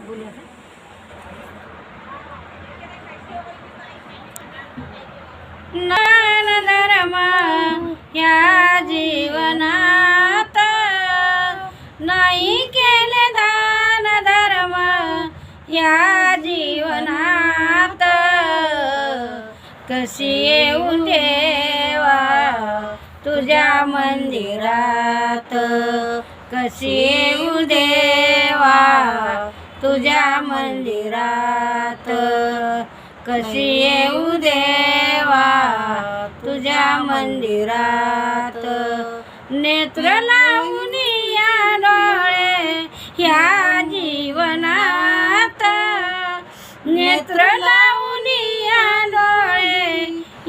बोलूया का? दान धर्म या जीवनात नाही केले दान धर्म या जीवनात कशी येऊ देवा तुझ्या मंदिरात कशी येऊ देवा तुझ्या मंदिरात कशी येऊ देवा तुझ्या मंदिरात नेत्र लावून या डोळे ह्या जीवनात नेत्र लावून या डोळे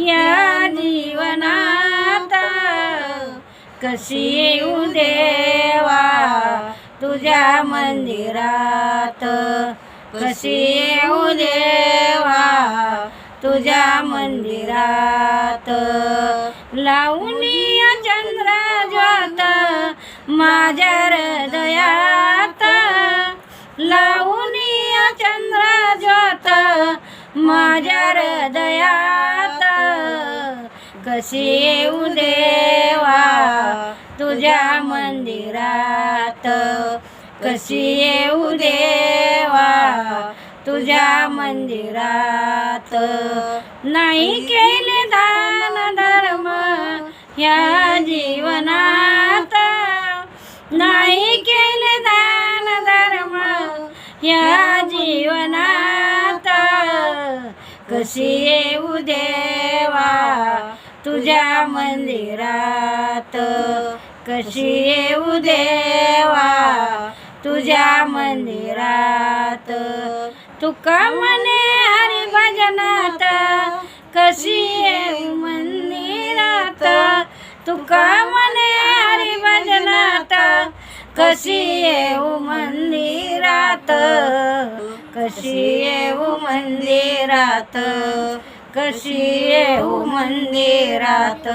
या जीवनात कशी येऊ देवा तुझ्या मंदिरात कशी येऊ देवा तुझ्या मंदिरात लावूनिया चंद्र ज्योत माझ्या हृदयात लावूनिया चंद्र ज्योत माझ्या हृदयात कशी येऊ देवा तुझ्या मंदिरात कशी येऊ देवा तुझ्या मंदिरात नाही केले दान धर्म या जीवनात नाही केले दान धर्म या जीवनात कशी येऊ देवा तुझ्या मंदिरात कशी येऊ देवा तुझ्या मंदिरात तुका म्हणे हरी भजनात कशी येऊ मंदिरात तुका म्हणे हरी भजनात कशी येऊ मंदिरात कशी येऊ मंदिरात कशी येऊ मंदिरात